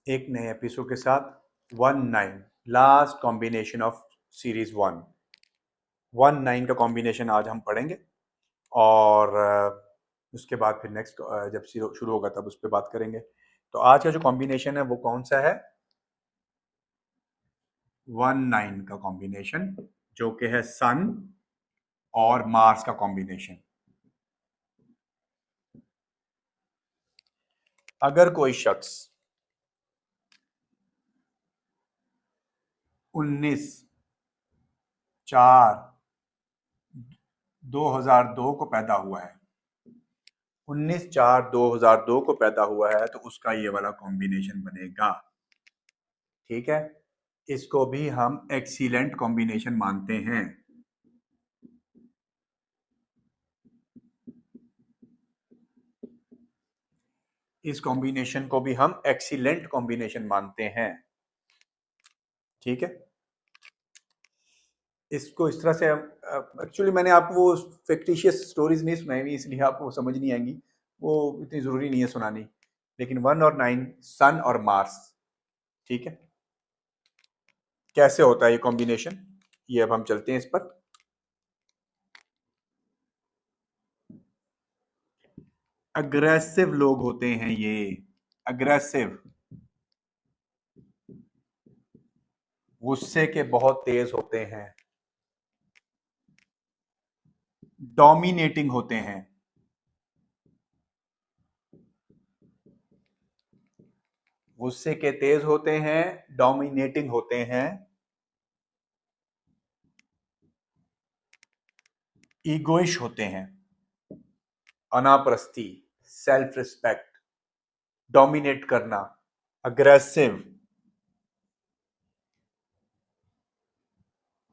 एक नए एपिसोड के साथ 19 लास्ट कॉम्बिनेशन ऑफ सीरीज 19 का कॉम्बिनेशन आज हम पढ़ेंगे। और उसके बाद फिर नेक्स्ट जब शुरू होगा तब उस पर बात करेंगे। तो आज का जो कॉम्बिनेशन है वो कौन सा है? 19 का कॉम्बिनेशन, जो कि है सन और मार्स का कॉम्बिनेशन। अगर कोई शख्स 19/4/2002 को पैदा हुआ है, 19/4/2002 को पैदा हुआ है, तो उसका ये वाला कॉम्बिनेशन बनेगा। ठीक है, इसको भी हम एक्सीलेंट कॉम्बिनेशन मानते हैं। इस कॉम्बिनेशन को भी हम एक्सीलेंट कॉम्बिनेशन मानते हैं। ठीक है, इसको इस तरह से एक्चुअली मैंने आपको वो फिक्टिशियस स्टोरीज नहीं सुनाई हुई, इसलिए आपको समझ नहीं आएंगी, वो इतनी ज़रूरी नहीं है सुनानी। लेकिन 1 और 9, सन और मार्स। ठीक है, कैसे होता है ये कॉम्बिनेशन, ये अब हम चलते हैं इस पर। अग्रेसिव लोग होते हैं ये, अग्रेसिव, गुस्से के बहुत तेज होते हैं, डोमिनेटिंग होते हैं, गुस्से के तेज होते हैं, डोमिनेटिंग होते हैं, ईगोइश होते हैं, अनापरस्ती, सेल्फ रिस्पेक्ट, डोमिनेट करना, अग्रेसिव,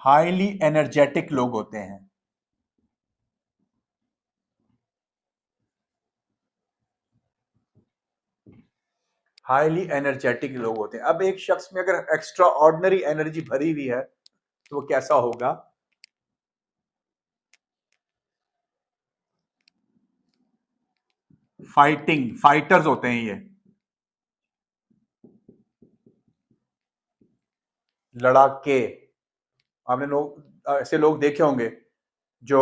हाईली एनर्जेटिक लोग होते हैं। हाईली एनर्जेटिक लोग होते हैं। अब एक शख्स में अगर एक्स्ट्रा ऑर्डिनरी एनर्जी भरी हुई है तो वो कैसा होगा? फाइटर्स होते हैं ये, लड़ाके। आपने लोग ऐसे लोग देखे होंगे जो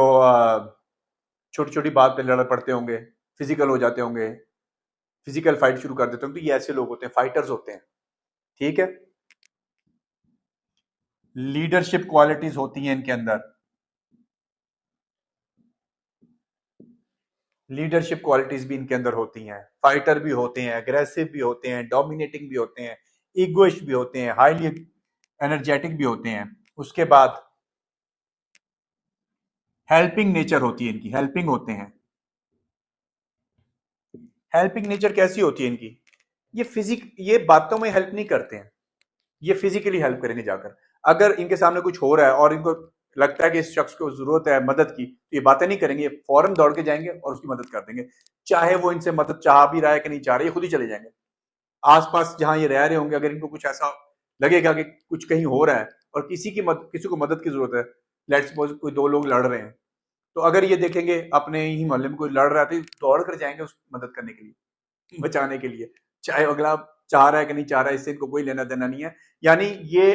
छोटी छोटी बात पे लड़ पड़ते होंगे, फिजिकल हो जाते होंगे, फिजिकल फाइट शुरू कर देते होंगे, तो ये ऐसे लोग होते हैं, फाइटर्स होते हैं। ठीक है, लीडरशिप क्वालिटीज होती हैं इनके अंदर, लीडरशिप क्वालिटीज भी इनके अंदर होती हैं। फाइटर भी होते हैं, अग्रेसिव भी होते हैं, डोमिनेटिंग भी होते हैं, इगोइस्ट भी होते हैं, हाईली एनर्जेटिक भी होते हैं। उसके बाद हेल्पिंग नेचर होती है इनकी, हेल्पिंग होते हैं। हेल्पिंग नेचर कैसी होती है इनकी? ये बातों में हेल्प नहीं करते हैं, ये फिजिकली हेल्प करेंगे जाकर। अगर इनके सामने कुछ हो रहा है और इनको लगता है कि इस शख्स को जरूरत है मदद की, तो ये बातें नहीं करेंगे, ये फौरन दौड़ के जाएंगे और उसकी मदद कर देंगे। चाहे वो इनसे मदद चाह भी रहा है कि नहीं चाह रहा, ये खुद ही चले जाएंगे। आसपास जहां ये रह रहे होंगे, अगर इनको कुछ ऐसा लगेगा कि कुछ कहीं हो रहा है और किसी को मदद की जरूरत है, लेट्स सपोज कोई दो लोग लड़ रहे हैं, तो अगर ये देखेंगे अपने ही मोहल्ले में कोई लड़ रहा है, तो ये दौड़ कर जाएंगे उस मदद करने के लिए, बचाने के लिए, चाहे अगला चाह रहा है कि नहीं चाह रहा है, इससे इनको कोई लेना देना नहीं है। यानी ये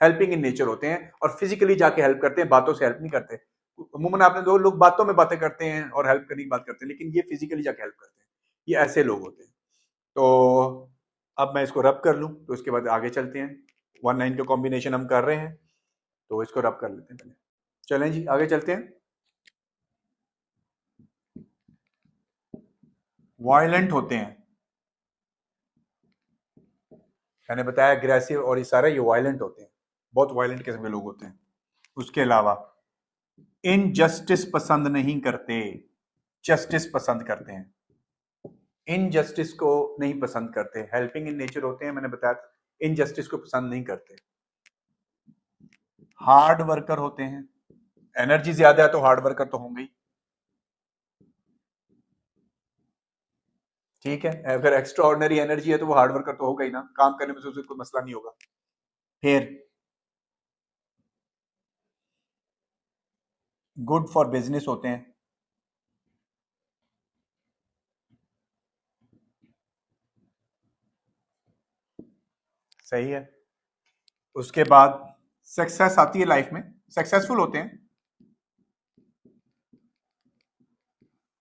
हेल्पिंग इन नेचर होते हैं और फिजिकली जाके हेल्प करते हैं, बातों से हेल्प नहीं करते। अमूमन आपने दो लोग बातों में बातें करते हैं और हेल्प करने की बात करते हैं, लेकिन ये फिजिकली जाके हेल्प करते हैं, ये ऐसे लोग होते हैं। तो अब मैं इसको रब कर लूं तो उसके बाद आगे चलते हैं। 1 9 का कॉम्बिनेशन हम कर रहे हैं, तो इसको रब कर लेते हैं पहले। चलें जी, आगे चलते हैं। वायलेंट होते हैं, मैंने बताया अग्रेसिव और ये सारे ये वायलेंट होते हैं, बहुत वायलेंट किस्म के लोग होते हैं। उसके अलावा इनजस्टिस पसंद नहीं करते, जस्टिस पसंद करते हैं। इनजस्टिस को नहीं पसंद करते, हेल्पिंग इन नेचर होते हैं, मैंने बताया। इनजस्टिस को पसंद नहीं करते, हार्ड वर्कर होते हैं। एनर्जी ज्यादा है तो हार्ड वर्कर तो होंगे ही। ठीक है, अगर एक्स्ट्रा ऑर्डिनरी एनर्जी है तो वो हार्ड वर्कर तो होगा ही ना, काम करने में तो उसे कोई मसला नहीं होगा। फिर गुड फॉर बिजनेस होते हैं, सही है। उसके बाद सक्सेस आती है लाइफ में, सक्सेसफुल होते हैं।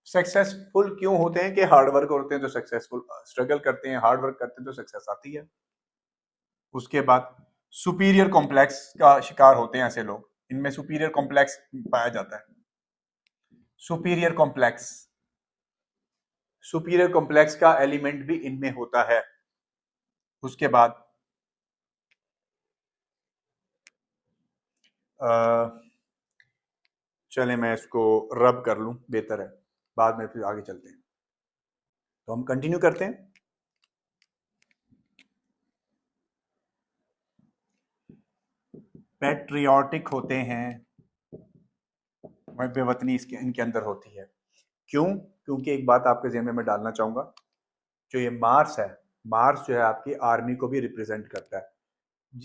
सक्सेसफुल क्यों होते हैं कि हार्ड वर्क होते हैं तो सक्सेसफुल, स्ट्रगल करते हैं, हार्ड वर्क करते हैं तो सक्सेस आती है। उसके बाद सुपीरियर कॉम्प्लेक्स का शिकार होते हैं ऐसे लोग, इनमें सुपीरियर कॉम्प्लेक्स पाया जाता है। सुपीरियर कॉम्प्लेक्स, सुपीरियर कॉम्प्लेक्स का एलिमेंट भी इनमें होता है। उसके बाद चले मैं इसको रब कर लूं, बेहतर है, बाद में फिर आगे चलते हैं। तो हम कंटिन्यू करते हैं। पैट्रियोटिक होते हैं, बेवतनी इसके इनके अंदर होती है। क्यों? क्योंकि एक बात आपके ज़हन में मैं डालना चाहूंगा, जो ये मार्स है, मार्स जो है आपकी आर्मी को भी रिप्रेजेंट करता है।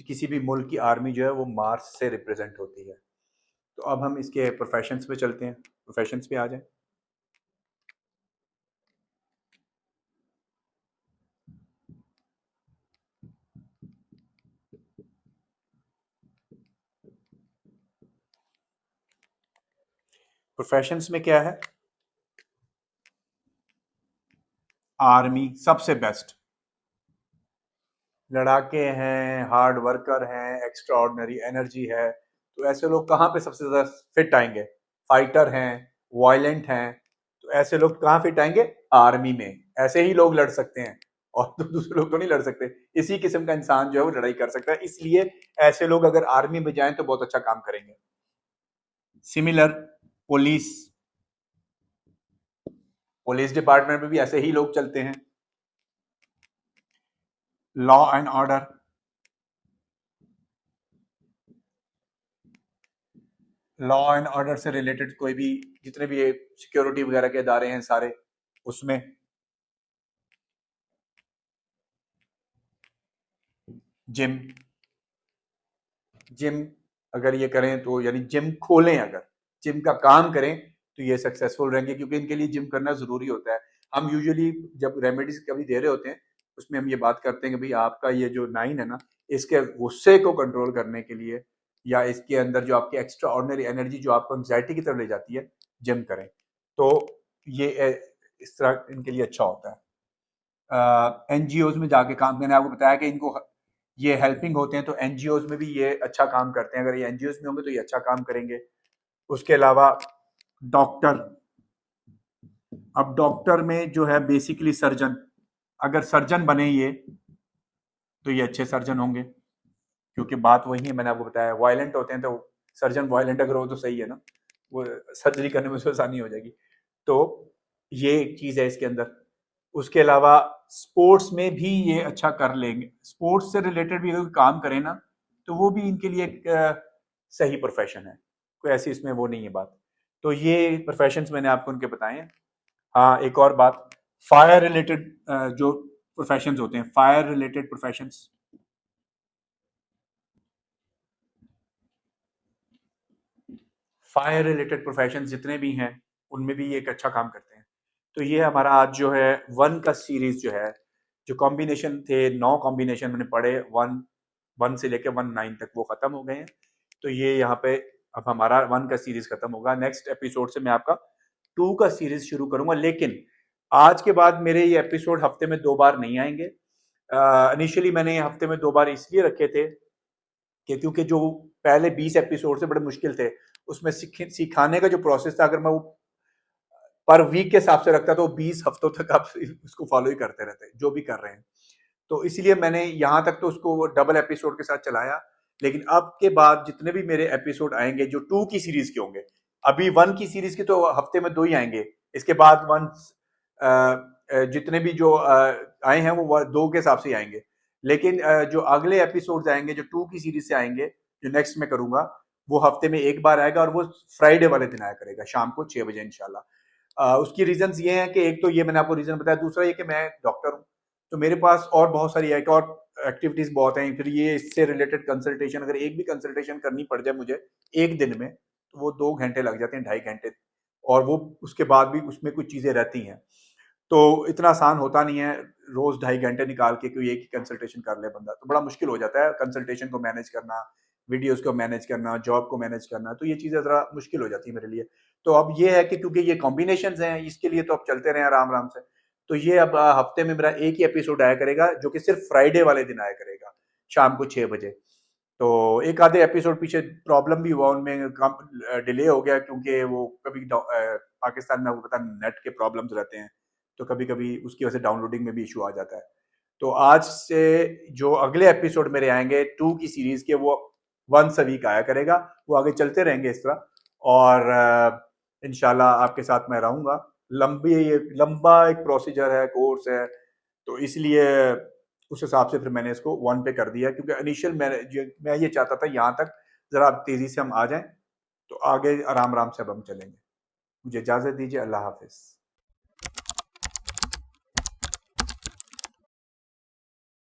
किसी भी मुल्क की आर्मी जो है वो मार्स से रिप्रेजेंट होती है। तो अब हम इसके प्रोफेशंस पे चलते हैं, प्रोफेशंस पे आ जाए। प्रोफेशंस में क्या है? आर्मी सबसे बेस्ट, लड़ाके हैं, हार्ड वर्कर हैं, एक्स्ट्रा ऑर्डिनरी एनर्जी है। तो ऐसे लोग कहाँ पे सबसे ज्यादा फिट आएंगे? फाइटर हैं, वायलेंट हैं, तो ऐसे लोग कहाँ फिट आएंगे? आर्मी में। ऐसे ही लोग लड़ सकते हैं, और तो दूसरे लोग तो नहीं लड़ सकते। इसी किस्म का इंसान जो है वो लड़ाई कर सकता है, इसलिए ऐसे लोग अगर आर्मी में जाएं तो बहुत अच्छा काम करेंगे। सिमिलर पुलिस, पुलिस डिपार्टमेंट में भी ऐसे ही लोग चलते हैं। Law and order, law and order से रिलेटेड कोई भी, जितने भी सिक्योरिटी वगैरह के इदारे हैं सारे, उसमें। जिम, जिम अगर ये करें तो, यानी जिम खोलें, अगर जिम का काम करें तो ये सक्सेसफुल रहेंगे, क्योंकि इनके लिए जिम करना जरूरी होता है। हम यूजुअली जब रेमेडीज कभी दे रहे होते हैं, उसमें हम ये बात करते हैं कि भाई आपका ये जो नाइन है ना, इसके गुस्से को कंट्रोल करने के लिए, या इसके अंदर जो आपकी एक्स्ट्रा ऑर्डिनरी एनर्जी जो आपको एंग्जाइटी की तरफ ले जाती है, जिम करें तो ये इस तरह इनके लिए अच्छा होता है। एनजीओज में जाके काम, मैंने आपको बताया कि इनको ये हेल्पिंग होते हैं, तो एनजीओज में भी ये अच्छा काम करते हैं। अगर ये एनजीओज में होंगे तो ये अच्छा काम करेंगे। उसके अलावा डॉक्टर, अब डॉक्टर में जो है बेसिकली सर्जन, अगर सर्जन बने ये तो ये अच्छे सर्जन होंगे, क्योंकि बात वही है, मैंने आपको बताया वायलेंट होते हैं तो सर्जन वायलेंट अगर हो तो सही है ना, वो सर्जरी करने में उसको आसानी हो जाएगी। तो ये एक चीज है इसके अंदर। उसके अलावा स्पोर्ट्स में भी ये अच्छा कर लेंगे, स्पोर्ट्स से रिलेटेड भी अगर काम करें ना तो वो भी इनके लिए एक सही प्रोफेशन है, कोई ऐसी इसमें वो नहीं है बात। तो ये प्रोफेशंस मैंने आपको उनके बताए हैं। हाँ, एक और बात, फायर रिलेटेड जो प्रोफेशंस होते हैं, fire related professions, fire related profession जितने भी हैं उनमें भी ये एक अच्छा काम करते हैं। तो ये हमारा आज जो है वन का सीरीज जो है, जो कॉम्बिनेशन थे, 9 कॉम्बिनेशन मैंने पढ़े, वन वन से लेकर 19 तक, वो खत्म हो गए हैं। तो ये यहाँ पे अब हमारा वन का सीरीज खत्म होगा। नेक्स्ट एपिसोड से मैं आपका टू का सीरीज शुरू करूंगा, लेकिन आज के बाद मेरे ये एपिसोड हफ्ते में 2 बार नहीं आएंगे। इनिशियली मैंने हफ्ते में 2 बार इसलिए रखे थे कि क्योंकि जो पहले 20 एपिसोड से बड़े मुश्किल थे, उसमें सिखाने का जो प्रोसेस था, अगर मैं वो पर वीक के हिसाब से रखता तो 20 हफ्तों तक आप उसको फॉलो ही करते रहते जो भी कर रहे हैं। तो इसलिए मैंने यहाँ तक तो उसको डबल एपिसोड के साथ चलाया। लेकिन अब के बाद जितने भी मेरे एपिसोड आएंगे जो टू की सीरीज के होंगे, अभी वन की सीरीज के तो हफ्ते में 2 ही आएंगे, इसके बाद वन जितने भी जो आए हैं वो 2 के हिसाब से ही आएंगे। लेकिन जो अगले एपिसोड आएंगे जो टू की सीरीज से आएंगे, जो नेक्स्ट में करूंगा, वो हफ्ते में 1 बार आएगा, और वो फ्राइडे वाले दिन आया करेगा शाम को 6 बजे इंशाल्लाह। उसकी रीजंस ये हैं कि एक तो ये मैंने आपको रीजन बताया, दूसरा ये कि मैं डॉक्टर हूँ, तो मेरे पास और बहुत सारी एक और एक्टिविटीज बहुत हैं। फिर ये इससे रिलेटेड कंसल्टेशन, अगर एक भी कंसल्टेशन करनी पड़ जाए मुझे एक दिन में, तो वो 2 घंटे लग जाते हैं, 2.5 घंटे, और वो उसके बाद भी उसमें कुछ चीजें रहती हैं। तो इतना आसान होता नहीं है। रोज 2.5 घंटे निकाल के कोई एक ही कंसल्टेशन कर ले बंदा, तो बड़ा मुश्किल हो जाता है कंसल्टेशन को मैनेज करना, वीडियोस को मैनेज करना, जॉब को मैनेज करना, तो ये चीज़ें ज़रा मुश्किल हो जाती है मेरे लिए। तो अब ये है कि क्योंकि ये कॉम्बिनेशंस हैं, इसके लिए तो अब चलते रहे आराम आराम से। तो ये अब हफ्ते में मेरा एक ही एपिसोड आया करेगा, जो कि सिर्फ फ्राइडे वाले दिन आया करेगा शाम को 6 बजे। तो एक आधे एपिसोड पीछे प्रॉब्लम भी हुआ, उनमें कम डिले हो गया, क्योंकि वो कभी पाकिस्तान में आपको पता नेट के प्रॉब्लम्स रहते हैं, तो कभी कभी उसकी वजह से डाउनलोडिंग में भी इशू आ जाता है। तो आज से जो अगले एपिसोड मेरे आएंगे 2 की सीरीज के, वो वंस अ वीक आया करेगा, वो आगे चलते रहेंगे इस तरह। और इंशाल्लाह आपके साथ मैं रहूंगा। लंबा एक प्रोसीजर है, कोर्स है, तो इसलिए उस हिसाब से फिर मैंने इसको 1 पे कर दिया, क्योंकि इनिशियल मैं ये चाहता था यहाँ तक ज़रा तेज़ी से हम आ जाएं, तो आगे आराम आराम से अब हम चलेंगे। मुझे इजाज़त दीजिए। अल्लाह हाफिज़।